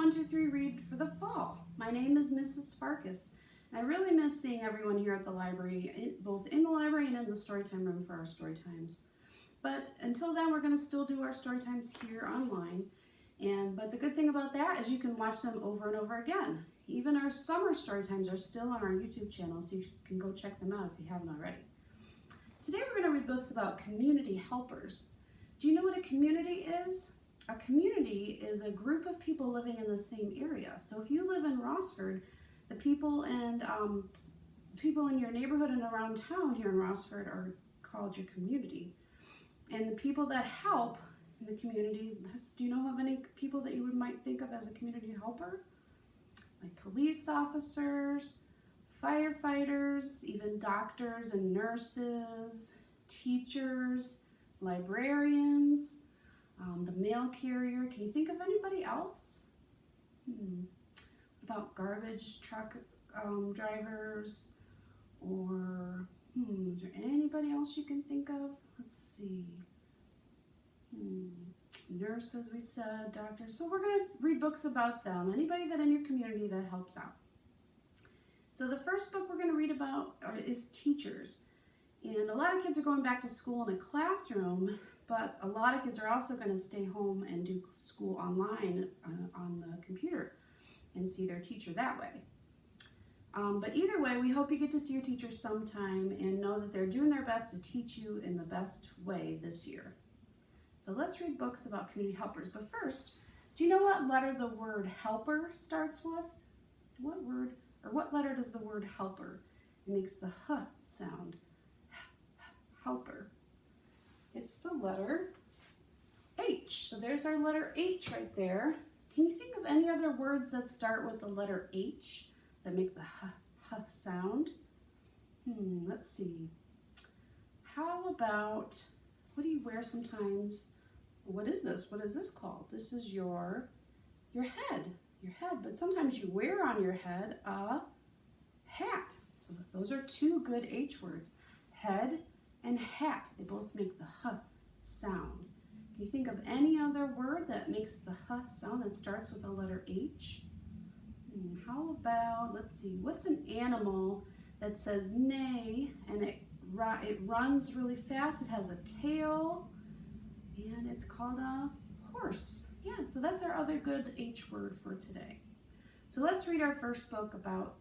123 Read for the fall. My name is Mrs. Farkas, and I really miss seeing everyone here at the library, both in the library and in the storytime room for our story times. But until then, we're going to still do our story times here online. But the good thing about that is you can watch them over and over again. Even our summer story times are still on our YouTube channel, so you can go check them out if you haven't already. Today we're going to read books about community helpers. Do you know what a community is? A community is a group of people living in the same area. So if you live in Rossford, the people in your neighborhood and around town here in Rossford are called your community. And the people that help in the community, do you know of any people that you might think of as a community helper? Like police officers, firefighters, even doctors and nurses, teachers, librarians, the mail carrier. Can you think of anybody else? What about garbage truck drivers? Or is there anybody else you can think of? Let's see. Nurses, we said, doctors. So we're going to read books about them. Anybody that in your community that helps out. So the first book we're going to read about is teachers. And a lot of kids are going back to school in a classroom, but a lot of kids are also going to stay home and do school online on the computer and see their teacher that way. But either way, we hope you get to see your teacher sometime and know that they're doing their best to teach you in the best way this year. So let's read books about community helpers. But first, do you know what letter the word helper starts with? What letter does the word helper? It makes the H sound. Helper. It's the letter H. So there's our letter H right there. Can you think of any other words that start with the letter H that make the H sound? Let's see. How about, what do you wear sometimes? What is this? What is this called? This is your head. Your head, but sometimes you wear on your head a hat. So those are two good H words. Head and hat. They both make the H sound. Can you think of any other word that makes the H sound that starts with the letter H? How about, let's see, what's an animal that says neigh and it runs really fast? It has a tail and it's called a horse. Yeah, so that's our other good H word for today. So let's read our first book about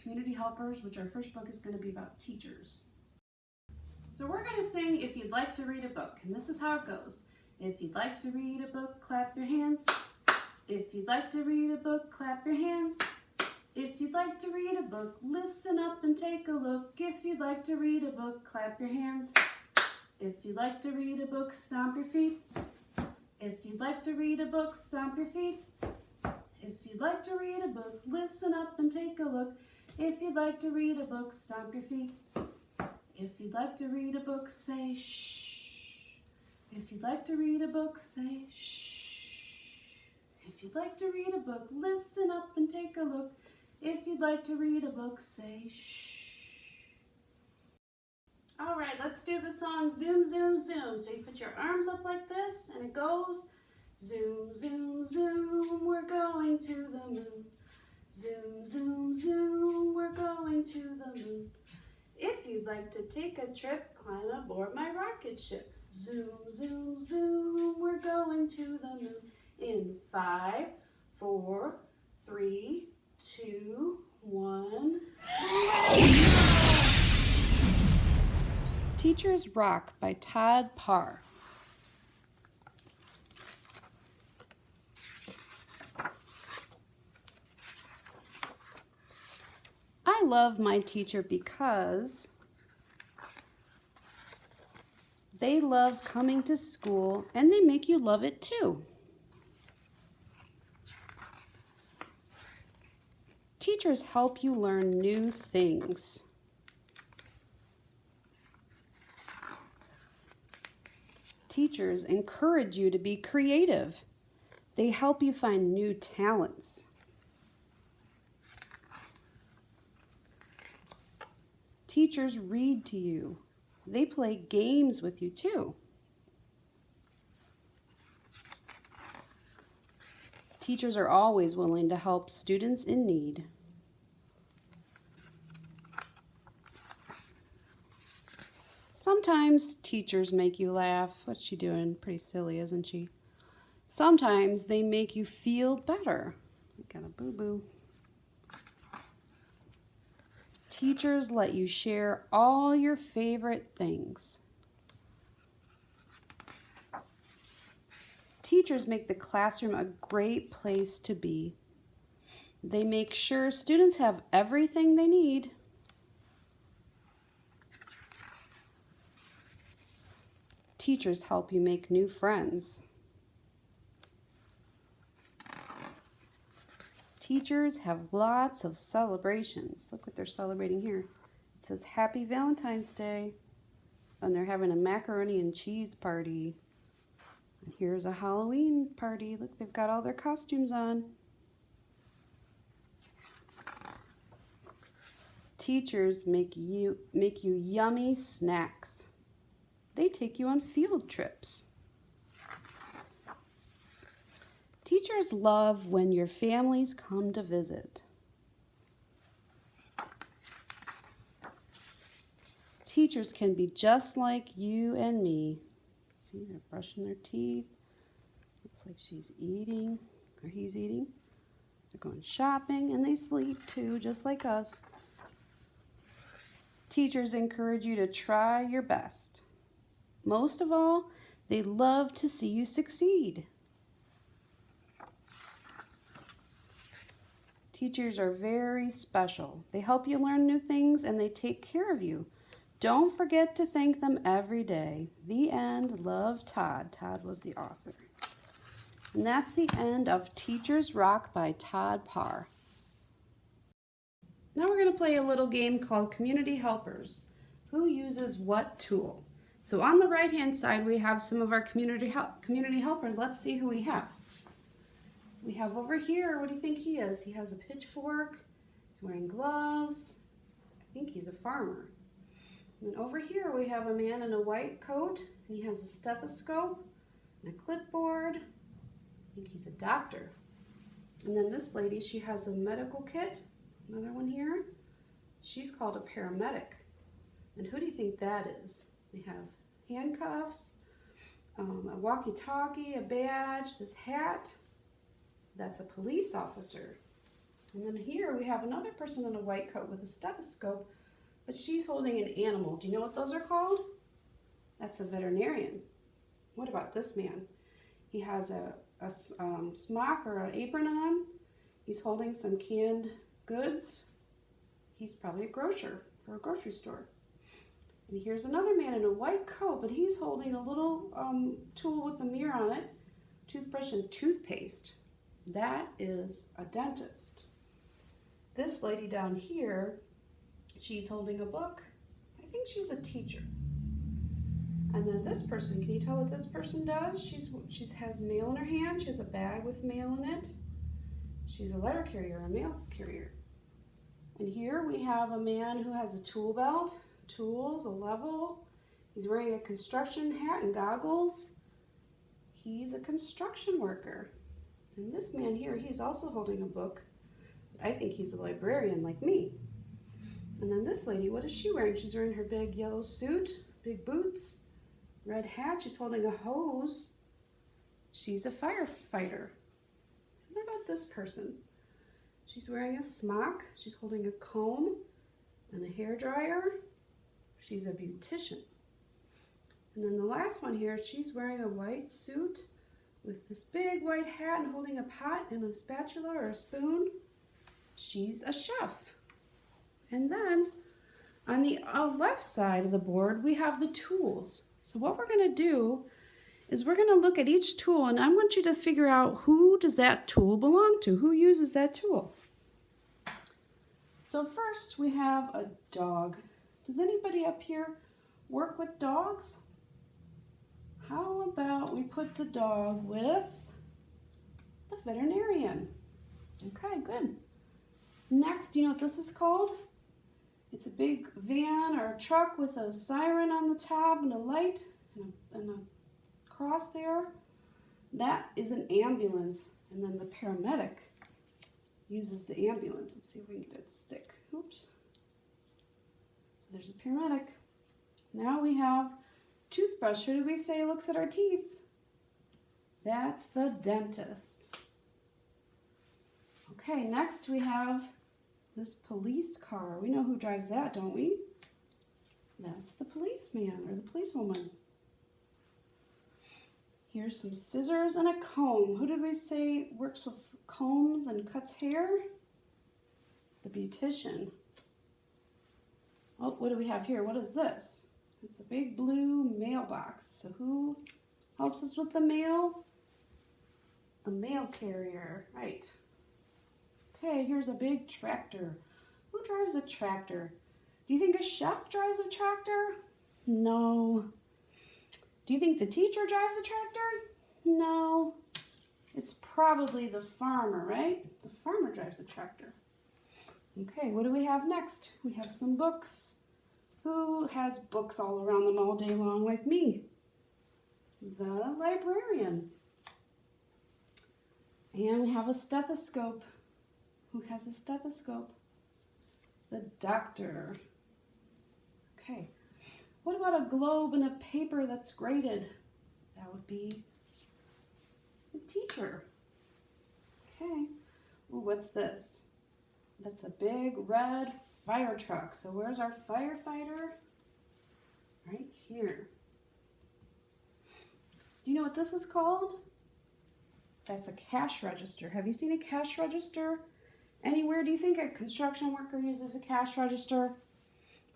community helpers, which our first book is going to be about teachers. So we're going to sing If You'd Like to Read a Book, and this is how it goes. If you'd like to read a book, clap your hands. If you'd like to read a book, clap your hands. If you'd like to read a book, listen up and take a look. If you'd like to read a book, clap your hands. If you'd like to read a book, stomp your feet. If you'd like to read a book, stomp your feet. If you'd like to read a book, listen up and take a look. If you'd like to read a book, stomp your feet. If you'd like to read a book, say shh. If you'd like to read a book, say shh. If you'd like to read a book, listen up and take a look. If you'd like to read a book, say shh. All right, let's do the song Zoom, Zoom, Zoom. So you put your arms up like this and it goes zoom, zoom, zoom, we're going to the moon. Zoom, zoom, zoom, we're going to the moon. If you'd like to take a trip, climb aboard my rocket ship. Zoom, zoom, zoom, we're going to the moon. In 5, 4, 3, 2, 1. Teachers Rock by Todd Parr. I love my teacher because they love coming to school and they make you love it too. Teachers help you learn new things. Teachers encourage you to be creative. They help you find new talents. Teachers read to you. They play games with you too. Teachers are always willing to help students in need. Sometimes teachers make you laugh. What's she doing? Pretty silly, isn't she? Sometimes they make you feel better. I got a boo-boo. Teachers let you share all your favorite things. Teachers make the classroom a great place to be. They make sure students have everything they need. Teachers help you make new friends. Teachers have lots of celebrations. Look what they're celebrating here. It says Happy Valentine's Day. And they're having a macaroni and cheese party. And here's a Halloween party. Look, they've got all their costumes on. Teachers make you yummy snacks. They take you on field trips. Teachers love when your families come to visit. Teachers can be just like you and me. See, they're brushing their teeth. Looks like she's eating, or he's eating. They're going shopping, and they sleep too, just like us. Teachers encourage you to try your best. Most of all, they love to see you succeed. Teachers are very special. They help you learn new things and they take care of you. Don't forget to thank them every day. The end. Love, Todd. Todd was the author. And that's the end of Teachers Rock by Todd Parr. Now we're going to play a little game called Community Helpers. Who uses what tool? So on the right-hand side, we have some of our community helpers. Let's see who we have. We have over here, what do you think he is? He has a pitchfork. He's wearing gloves. I think he's a farmer. And then over here, we have a man in a white coat. And he has a stethoscope and a clipboard. I think he's a doctor. And then this lady, she has a medical kit. Another one here. She's called a paramedic. And who do you think that is? They have handcuffs, a walkie-talkie, a badge, this hat. That's a police officer. And then here we have another person in a white coat with a stethoscope, but she's holding an animal. Do you know what those are called? That's a veterinarian. What about this man? He has a smock or an apron on. He's holding some canned goods. He's probably a grocer for a grocery store. And here's another man in a white coat, but he's holding a little tool with a mirror on it, toothbrush and toothpaste. That is a dentist. This lady down here, she's holding a book. I think she's a teacher. And then this person, can you tell what this person does? She has mail in her hand. She has a bag with mail in it. She's a letter carrier, a mail carrier. And here we have a man who has a tool belt, tools, a level. He's wearing a construction hat and goggles. He's a construction worker. And this man here, he's also holding a book. I think he's a librarian like me. And then this lady, what is she wearing? She's wearing her big yellow suit, big boots, red hat. She's holding a hose. She's a firefighter. What about this person? She's wearing a smock. She's holding a comb and a hair dryer. She's a beautician. And then the last one here, she's wearing a white suit with this big white hat and holding a pot and a spatula or a spoon. She's a chef. And then on the left side of the board, we have the tools. So what we're going to do is we're going to look at each tool, and I want you to figure out who does that tool belong to? Who uses that tool? So first we have a dog. Does anybody up here work with dogs? How about we put the dog with the veterinarian? Okay, good. Next, do you know what this is called? It's a big van or a truck with a siren on the top and a light and a cross there. That is an ambulance, and then the paramedic uses the ambulance. Let's see if we can get it to stick. Oops. So there's a paramedic. Now we have toothbrush. Who did we say looks at our teeth? That's the dentist. Okay, next we have this police car. We know who drives that, don't we? That's the policeman or the policewoman. Here's some scissors and a comb. Who did we say works with combs and cuts hair? The beautician. Oh, what do we have here? What is this? It's a big blue mailbox. So who helps us with the mail? The mail carrier, right. Okay, here's a big tractor. Who drives a tractor? Do you think a chef drives a tractor? No. Do you think the teacher drives a tractor? No. It's probably the farmer, right? The farmer drives a tractor. Okay, what do we have next? We have some books. Who has books all around them all day long like me? The librarian. And we have a stethoscope. Who has a stethoscope? The doctor. Okay. What about a globe and a paper that's graded? That would be the teacher. Okay. Ooh, what's this? That's a big red fire truck. So where's our firefighter? Right here. Do you know what this is called? That's a cash register. Have you seen a cash register anywhere? Do you think a construction worker uses a cash register?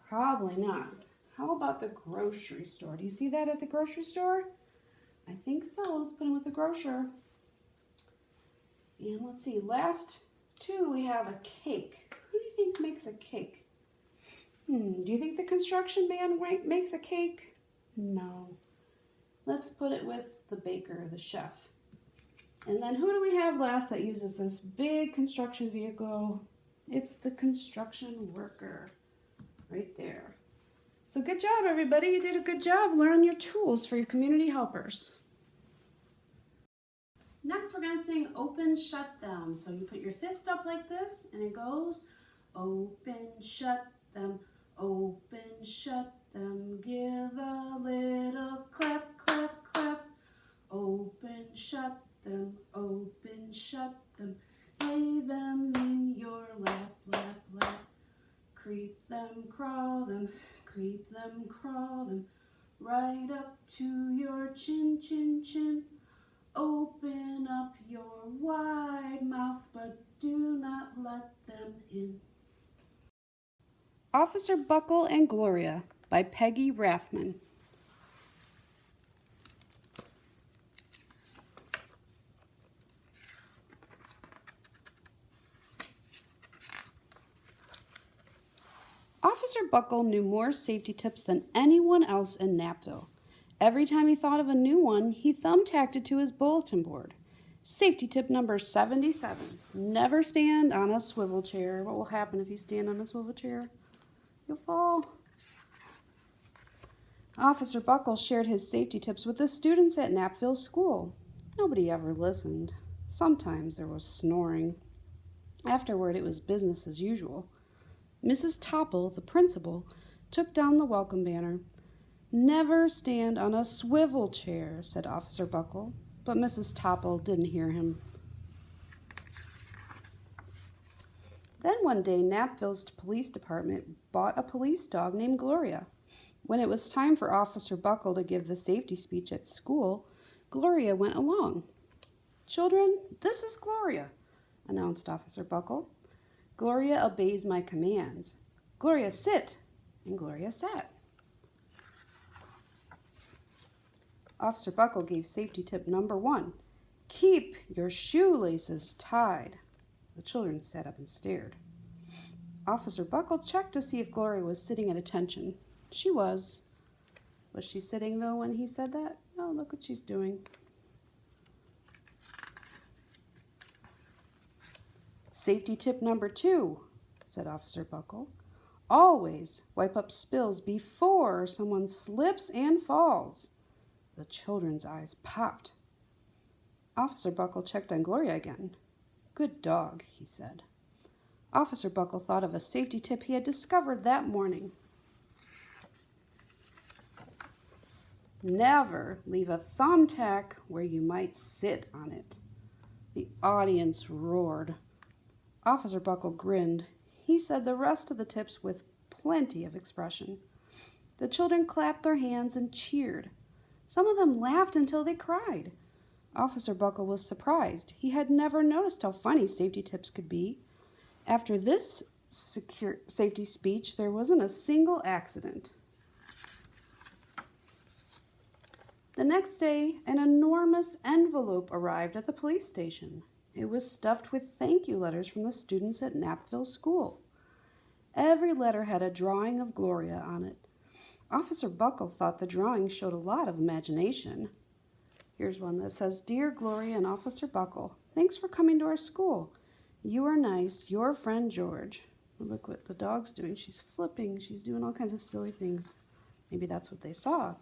Probably not. How about the grocery store? Do you see that at the grocery store? I think so. Let's put him with the grocer. And let's see, last two we have a cake. Who do you think makes a cake? Do you think the construction man makes a cake? No. Let's put it with the baker, the chef. And then who do we have last that uses this big construction vehicle? It's the construction worker right there. So good job, everybody. You did a good job learning your tools for your community helpers. Next, we're going to sing Open, Shut Them. So you put your fist up like this, and it goes, open, shut them, open, shut them, give a little clap, clap, clap. Open, shut them, open, shut them, lay them in your lap, lap, lap. Creep them, crawl them, creep them, crawl them, right up to your chin, chin, chin. Open up your wide mouth, but do not let them in. Officer Buckle and Gloria by Peggy Rathman. Officer Buckle knew more safety tips than anyone else in Knappville. Every time he thought of a new one, he thumbtacked it to his bulletin board. Safety tip number 77. Never stand on a swivel chair. What will happen if you stand on a swivel chair? You'll fall. Officer Buckle shared his safety tips with the students at Knappville School. Nobody ever listened. Sometimes there was snoring. Afterward, it was business as usual. Mrs. Topple, the principal, took down the welcome banner. Never stand on a swivel chair, said Officer Buckle, but Mrs. Topple didn't hear him. Then one day, Knappville's police department bought a police dog named Gloria. When it was time for Officer Buckle to give the safety speech at school, Gloria went along. Children, this is Gloria, announced Officer Buckle. Gloria obeys my commands. Gloria, sit, and Gloria sat. Officer Buckle gave safety tip number 1. Keep your shoelaces tied. The children sat up and stared. Officer Buckle checked to see if Gloria was sitting at attention. She was. Was she sitting, though, when he said that? Oh, look what she's doing. Safety tip number 2, said Officer Buckle. Always wipe up spills before someone slips and falls. The children's eyes popped. Officer Buckle checked on Gloria again. "Good dog," he said. Officer Buckle thought of a safety tip he had discovered that morning. Never leave a thumbtack where you might sit on it. The audience roared. Officer Buckle grinned. He said the rest of the tips with plenty of expression. The children clapped their hands and cheered. Some of them laughed until they cried. Officer Buckle was surprised. He had never noticed how funny safety tips could be. After this safety speech, there wasn't a single accident. The next day, an enormous envelope arrived at the police station. It was stuffed with thank you letters from the students at Knapville School. Every letter had a drawing of Gloria on it. Officer Buckle thought the drawing showed a lot of imagination. Here's one that says, "Dear Gloria and Officer Buckle, thanks for coming to our school. You are nice. Your friend George." Look what the dog's doing. She's flipping. She's doing all kinds of silly things. Maybe that's what they saw.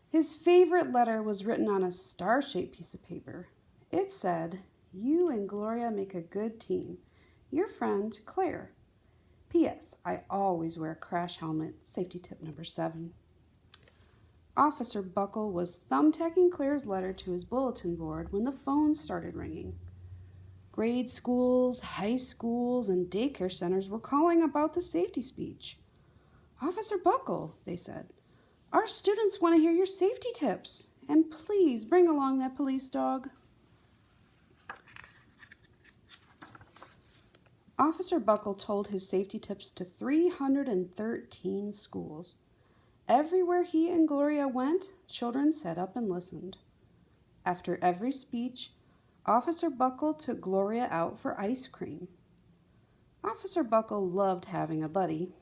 His favorite letter was written on a star-shaped piece of paper. It said, "You and Gloria make a good team. Your friend, Claire. P.S. I always wear a crash helmet. Safety tip number 7. Officer Buckle was thumbtacking Claire's letter to his bulletin board when the phone started ringing. Grade schools, high schools, and daycare centers were calling about the safety speech. "Officer Buckle," they said, "our students want to hear your safety tips, and please bring along that police dog." Officer Buckle told his safety tips to 313 schools. Everywhere he and Gloria went, children sat up and listened. After every speech, Officer Buckle took Gloria out for ice cream. Officer Buckle loved having a buddy.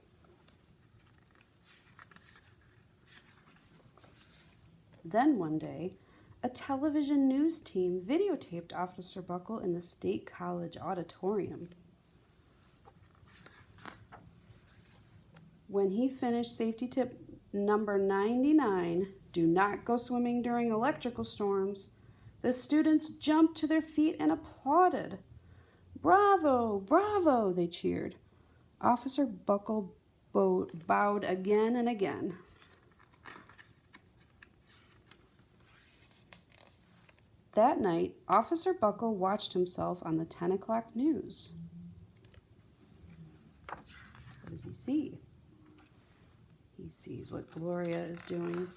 Then one day, a television news team videotaped Officer Buckle in the State College auditorium. When he finished safety tip number 99, "Do not go swimming during electrical storms," the students jumped to their feet and applauded. "Bravo, bravo," they cheered. Officer Buckle bowed again and again. That night, Officer Buckle watched himself on the 10 o'clock news. What does he see? He sees what Gloria is doing.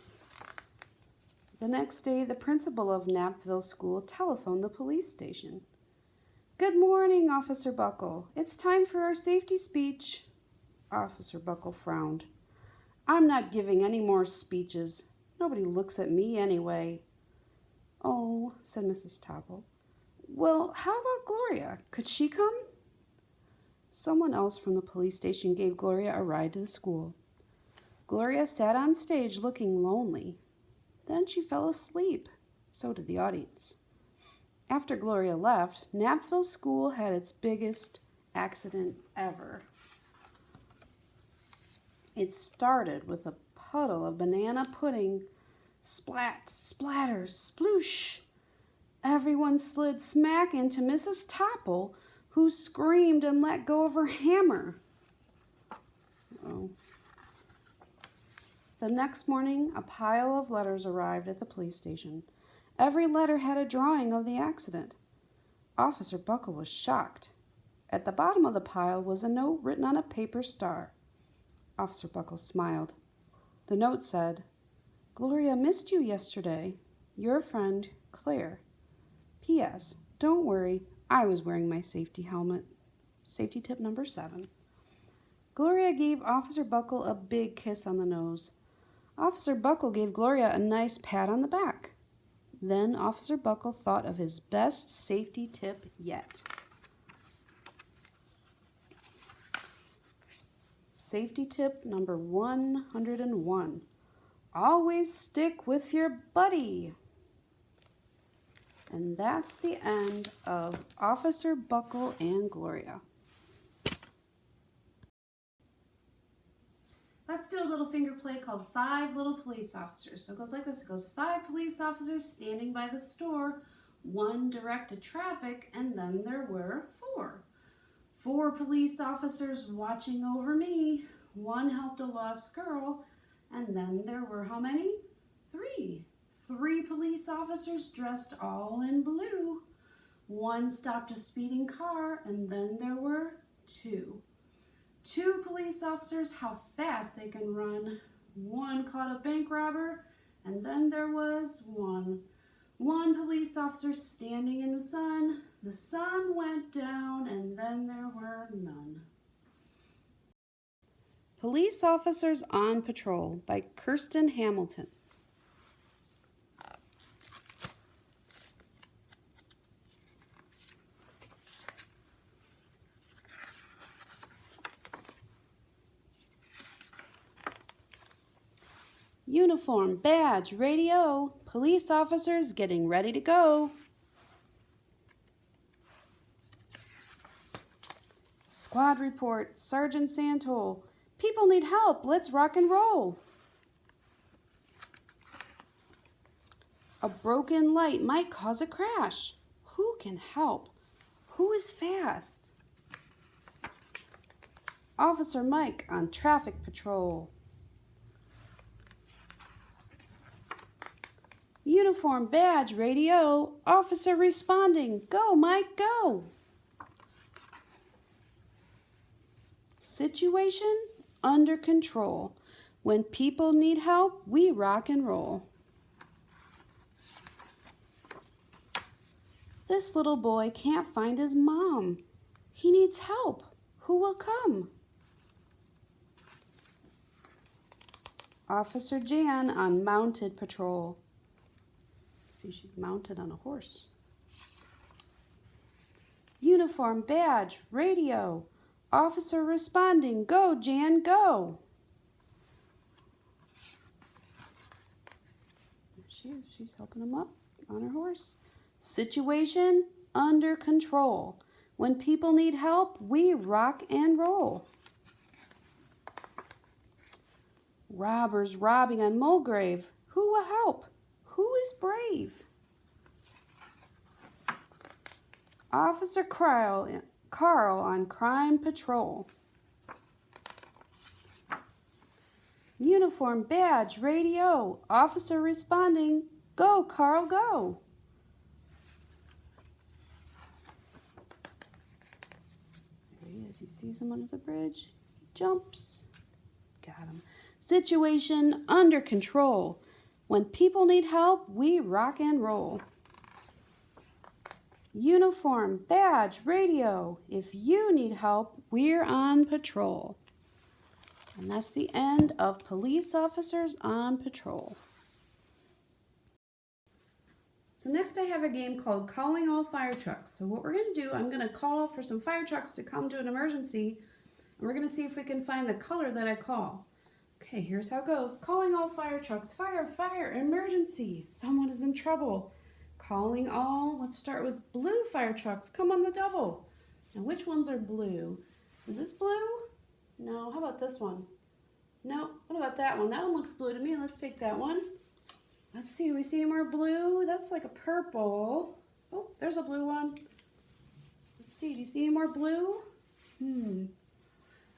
The next day, the principal of Knapville School telephoned the police station. "Good morning, Officer Buckle. It's time for our safety speech." Officer Buckle frowned. "I'm not giving any more speeches. Nobody looks at me anyway." "Oh," said Mrs. Topple. "Well, how about Gloria? Could she come?" Someone else from the police station gave Gloria a ride to the school. Gloria sat on stage looking lonely. Then she fell asleep. So did the audience. After Gloria left, Knapville School had its biggest accident ever. It started with a puddle of banana pudding. Splat, splatter, sploosh. Everyone slid smack into Mrs. Topple, who screamed and let go of her hammer. Uh-oh. The next morning, a pile of letters arrived at the police station. Every letter had a drawing of the accident. Officer Buckle was shocked. At the bottom of the pile was a note written on a paper star. Officer Buckle smiled. The note said, "Gloria missed you yesterday. Your friend, Claire. P.S. Don't worry, I was wearing my safety helmet." Safety tip number 7. Gloria gave Officer Buckle a big kiss on the nose. Officer Buckle gave Gloria a nice pat on the back. Then Officer Buckle thought of his best safety tip yet. Safety tip number 101. Always stick with your buddy. And that's the end of Officer Buckle and Gloria. Let's do a little finger play called 5 Little Police Officers. So it goes like this. It goes 5 police officers standing by the store. 1 directed traffic, and then there were 4. 4 police officers watching over me. 1 helped a lost girl, and then there were how many? 3. 3 police officers dressed all in blue. 1 stopped a speeding car, and then there were 2. 2 police officers, how fast they can run. 1 caught a bank robber, and then there was 1. 1 police officer standing in the sun. The sun went down, and then there were none. Police Officers on Patrol by Kirsten Hamilton. Uniform, badge, radio, police officers getting ready to go. Squad report, Sergeant Santol. People need help, let's rock and roll. A broken light might cause a crash. Who can help? Who is fast? Officer Mike on traffic patrol. Uniform, badge, radio, officer responding. Go, Mike, go. Situation under control. When people need help, we rock and roll. This little boy can't find his mom. He needs help. Who will come? Officer Jan on mounted patrol. See, she's mounted on a horse. Uniform, badge, radio. Officer responding. Go, Jan, go. There she is. She's helping him up on her horse. Situation under control. When people need help, we rock and roll. Robbers robbing on Mulgrave. Who will help? Who is brave? Officer Carl on crime patrol. Uniform, badge, radio. Officer responding. Go, Carl, go. There he is. He sees him under the bridge. He jumps. Got him. Situation under control. When people need help, we rock and roll. Uniform, badge, radio. If you need help, we're on patrol. And that's the end of Police Officers on Patrol. So next I have a game called Calling All Fire Trucks. So what we're going to do, I'm going to call for some fire trucks to come to an emergency. And we're going to see if we can find the color that I call. Okay, here's how it goes. Calling all fire trucks. Fire, fire, emergency. Someone is in trouble. Calling all, let's start with blue fire trucks. Come on the double. Now which ones are blue? Is this blue? No, how about this one? No, what about that one? That one looks blue to me. Let's take that one. Let's see, do we see any more blue? That's like a purple. Oh, there's a blue one. Let's see, do you see any more blue?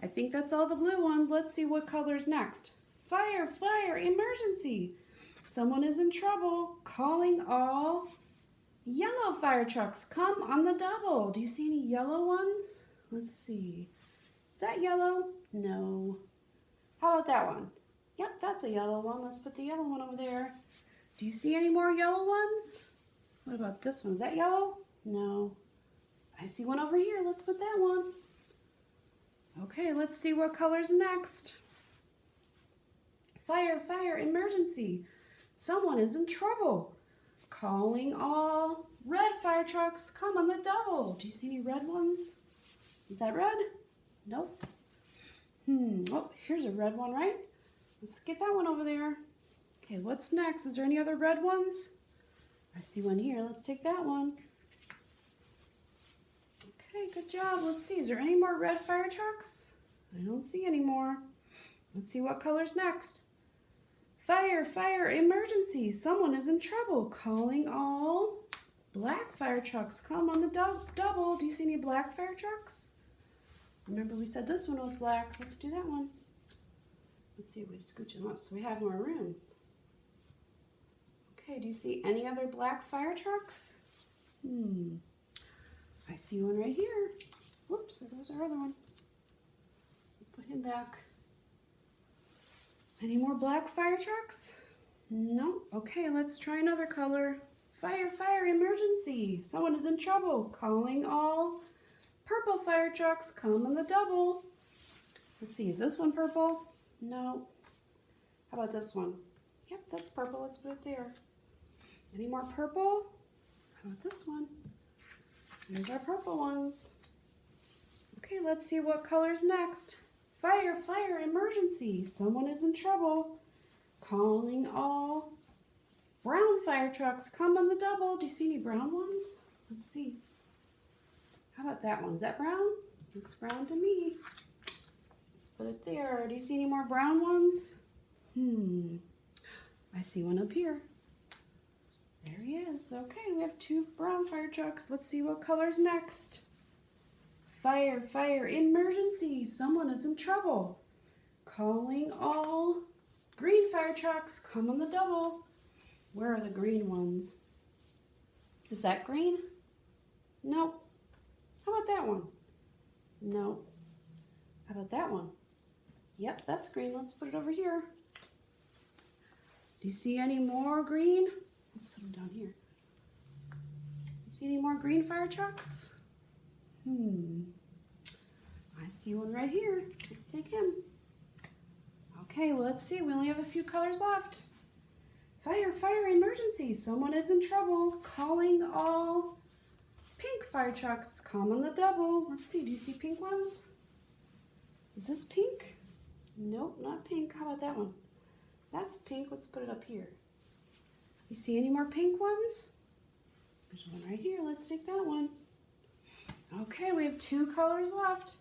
I think that's all the blue ones. Let's see what color's next. Fire, fire, emergency. Someone is in trouble. Calling all yellow fire trucks. Come on the double. Do you see any yellow ones? Let's see. Is that yellow? No. How about that one? Yep, that's a yellow one. Let's put the yellow one over there. Do you see any more yellow ones? What about this one? Is that yellow? No. I see one over here. Let's put that one. Okay, let's see what color's next. Fire, fire, emergency. Someone is in trouble. Calling all red fire trucks. Come on the double. Do you see any red ones? Is that red? Nope. Oh, here's a red one, right? Let's get that one over there. Okay, what's next? Is there any other red ones? I see one here. Let's take that one. Okay, good job. Let's see. Is there any more red fire trucks? I don't see any more. Let's see what color's next. Fire, fire, emergency. Someone is in trouble. Calling all black fire trucks. Come on the double. Do you see any black fire trucks? Remember we said this one was black. Let's do that one. Let's see if we scooch them up so we have more room. Okay, do you see any other black fire trucks? I see one right here. Whoops, there goes our other one. Put him back. Any more black fire trucks? No. Okay, let's try another color. Fire, fire, emergency. Someone is in trouble. Calling all purple fire trucks. Come on the double. Let's see, is this one purple? No. How about this one? Yep, that's purple. Let's put it there. Any more purple? How about this one? There's our purple ones. Okay, let's see what color's next. Fire, fire, emergency. Someone is in trouble. Calling all brown fire trucks. Come on the double. Do you see any brown ones? Let's see. How about that one? Is that brown? Looks brown to me. Let's put it there. Do you see any more brown ones? I see one up here. There he is. Okay, we have 2 brown fire trucks. Let's see what color's next. Fire, fire, emergency. Someone is in trouble. Calling all green fire trucks. Come on the double. Where are the green ones? Is that green? Nope. How about that one? No. How about that one? Yep, that's green. Let's put it over here. Do you see any more green? Let's put them down here. You see any more green fire trucks? I see one right here. Let's take him. Okay, well, let's see. We only have a few colors left. Fire, fire, emergency. Someone is in trouble. Calling all pink fire trucks. Come on the double. Let's see. Do you see pink ones? Is this pink? Nope, not pink. How about that one? That's pink. Let's put it up here. You see any more pink ones? There's one right here. Let's take that one. Okay, we have 2 colors left.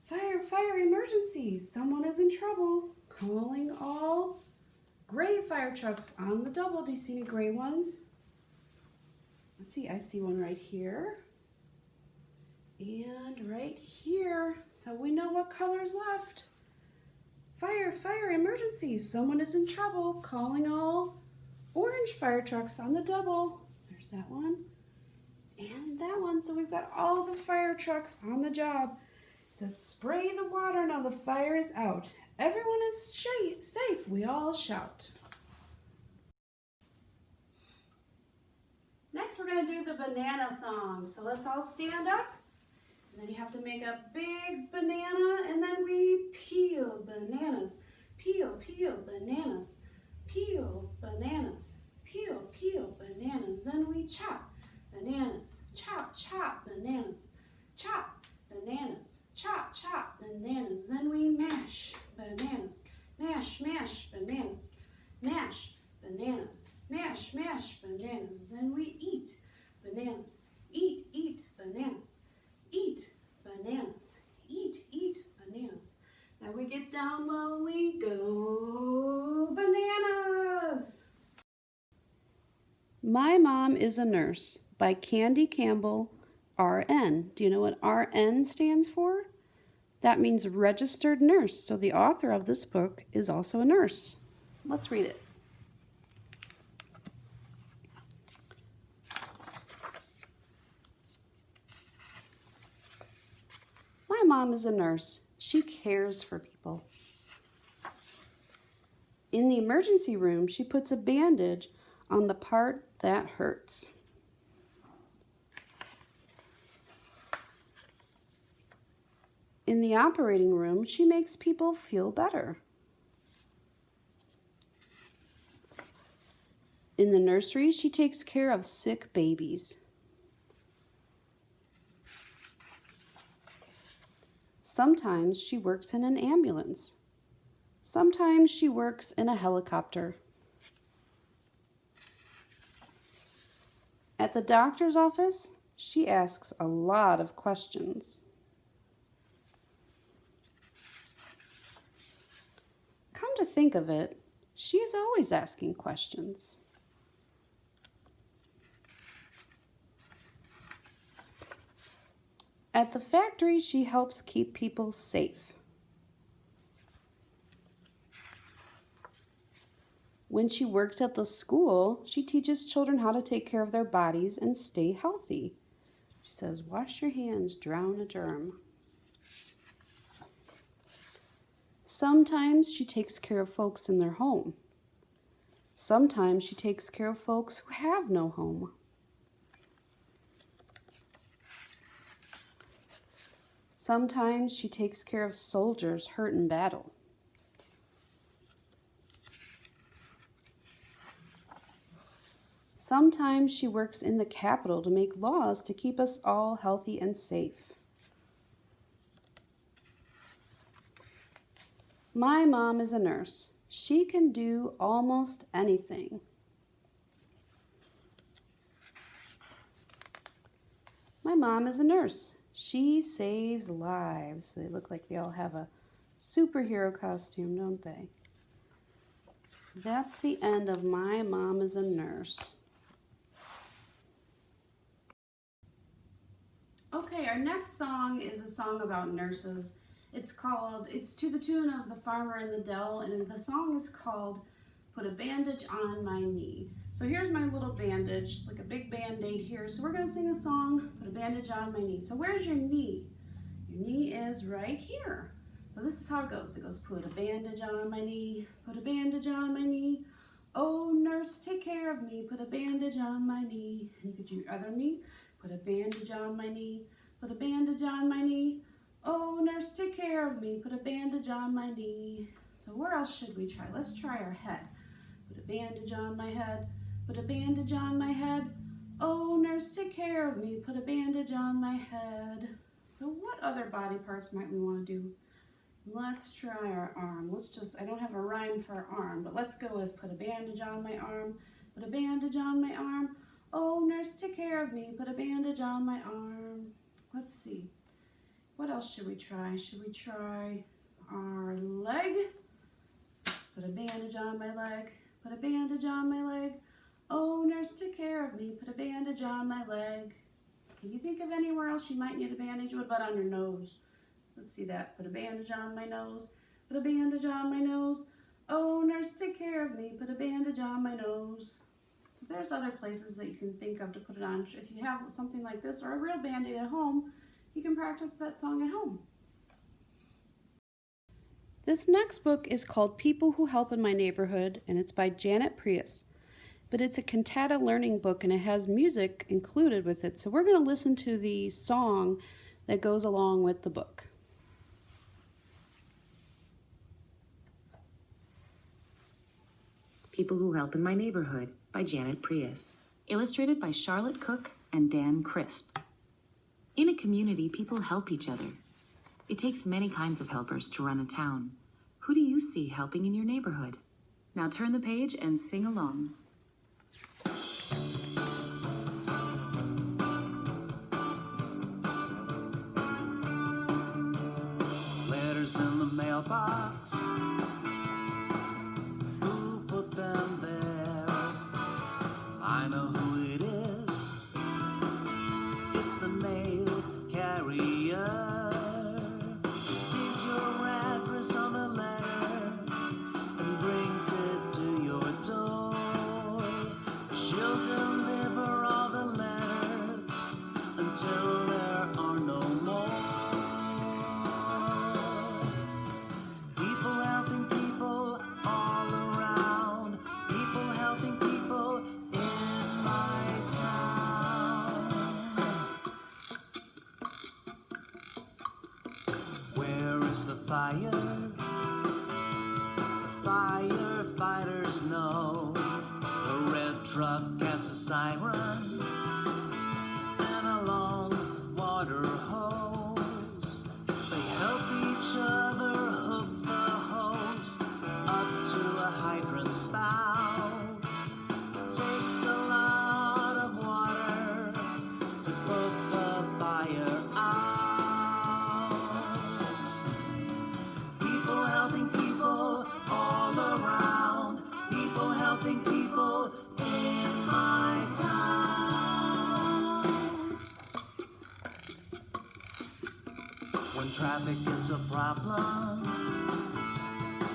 Fire, fire, emergency. Someone is in trouble. Calling all gray fire trucks on the double. Do you see any gray ones? Let's see, I see one right here. And right here. So we know what color's left. Fire, fire, emergency. Someone is in trouble. Calling all orange fire trucks on the double. There's that one. And that one. So we've got all the fire trucks on the job. It says, spray the water, now the fire is out. Everyone is safe, we all shout. Next we're going to do the banana song. So let's all stand up. And then you have to make a big banana, and then we peel bananas. Peel, peel bananas. Peel bananas. Peel, peel bananas. Then we chop bananas. Chop, chop bananas. Chop bananas. Chop, chop bananas. Then we mash bananas. Mash, mash bananas. Mash bananas. Mash, mash bananas. Then we eat bananas. Eat, eat bananas. Eat bananas. Eat, eat bananas. Now we get down low, we go bananas. My Mom is a Nurse by Candy Campbell, RN. Do you know what RN stands for? That means registered nurse. So the author of this book is also a nurse. Let's read it. My mom is a nurse. She cares for people. In the emergency room, she puts a bandage on the part that hurts. In the operating room, she makes people feel better. In the nursery, she takes care of sick babies. Sometimes she works in an ambulance. Sometimes she works in a helicopter. At the doctor's office, she asks a lot of questions. come to think of it, she is always asking questions. At the factory, she helps keep people safe. When she works at the school, she teaches children how to take care of their bodies and stay healthy. She says, wash your hands, drown a germ. Sometimes she takes care of folks in their home. Sometimes she takes care of folks who have no home. Sometimes she takes care of soldiers hurt in battle. Sometimes she works in the Capitol to make laws to keep us all healthy and safe. My mom is a nurse. She can do almost anything. My mom is a nurse. She saves lives. They look like they all have a superhero costume, don't they? So that's the end of My Mom is a Nurse. Okay, our next song is a song about nurses. It's to the tune of The Farmer in the Dell, and the song is called Put a Bandage on My Knee. So here's my little bandage, it's like a big band-aid here. So we're gonna sing a song, Put a Bandage on My Knee. So where's your knee? Your knee is right here. So this is how it goes. It goes, put a bandage on my knee, put a bandage on my knee. Oh, nurse, take care of me, put a bandage on my knee. And you could do your other knee, put a bandage on my knee, put a bandage on my knee. Oh, nurse, take care of me, put a bandage on my knee. So where else should we try? Let's try our head. Put a bandage on my head, put a bandage on my head. Oh, nurse, take care of me, put a bandage on my head. So what other body parts might we want to do? Let's try our arm. I don't have a rhyme for arm, but let's go with put a bandage on my arm, put a bandage on my arm. Oh, nurse, take care of me, put a bandage on my arm. Let's see. What else should we try? Should we try our leg? Put a bandage on my leg, put a bandage on my leg. Oh, nurse, take care of me, put a bandage on my leg. Can you think of anywhere else you might need a bandage? What about on your nose? Let's see that. Put a bandage on my nose, put a bandage on my nose. Oh, nurse, take care of me, put a bandage on my nose. So there's other places that you can think of to put it on. If you have something like this or a real Band-Aid at home, you can practice that song at home. This next book is called People Who Help in My Neighborhood, and it's by Janet Prius. But it's a cantata learning book, and it has music included with it. So we're going to listen to the song that goes along with the book. People Who Help in My Neighborhood by Janet Prius. Illustrated by Charlotte Cook and Dan Crisp. In a community, people help each other. It takes many kinds of helpers to run a town. Who do you see helping in your neighborhood? Now turn the page and sing along. Letters in the mailbox. Who put them there? I know who it is. It's the mail carrier. He sees your address on the letter and brings it to your door. She'll deliver all the letters until there are no more. People helping people all around. People helping people in my town. Where is the fire? The firefighters know. The red truck has a siren and a long water hose. They help each other hook the hose up to a hydrant spout. Takes a lot of water to put the fire out. People helping people all Traffic is a problem.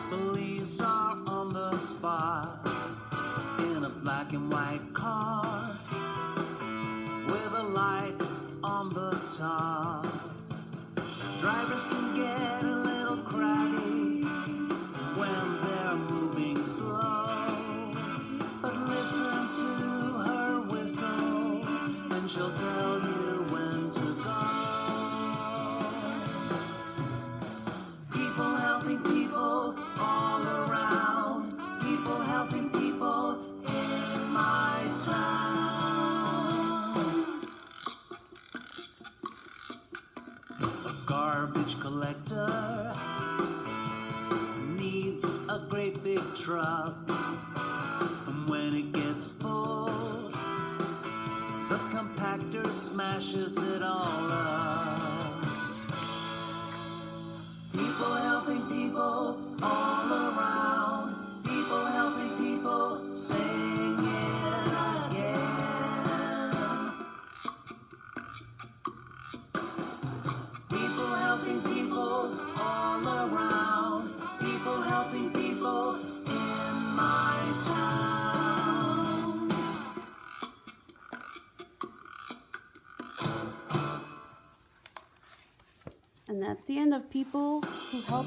Police are on the spot in a black and white car with a light on the top. Drivers can get a little crabby when they're moving slow, but listen to her whistle and she'll tell you when to go. People helping people all around, people helping people in my town. A garbage collector needs a great big truck, and when it gets full, the compactor smashes it all up. People helping people all around, people helping people, sing it again. People helping people all around, people helping people in my town. And that's the end of People Who Help.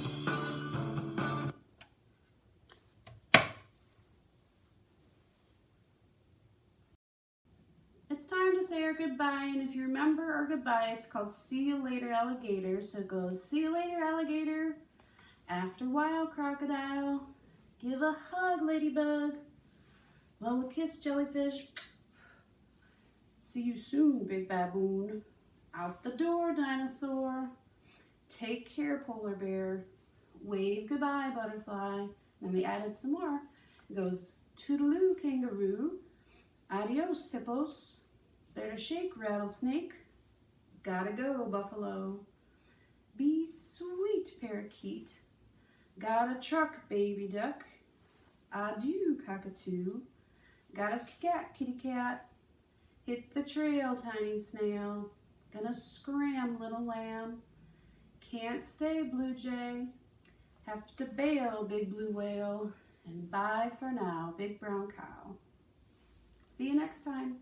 It's time to say our goodbye, and if you remember our goodbye, it's called See You Later, Alligator. So it goes, see you later, alligator. After a while, crocodile. Give a hug, ladybug. Blow a kiss, jellyfish. See you soon, big baboon. Out the door, dinosaur. Take care, polar bear. Wave goodbye, butterfly. Then we added some more. It goes, toodaloo, kangaroo. Adios, hippos. Better shake, rattlesnake. Gotta go, buffalo. Be sweet, parakeet. Got a truck, baby duck. Adieu, cockatoo. Got a scat, kitty cat. Hit the trail, tiny snail. Gonna scram, little lamb. Can't stay, blue jay. Have to bail, big blue whale. And bye for now, big brown cow. See you next time.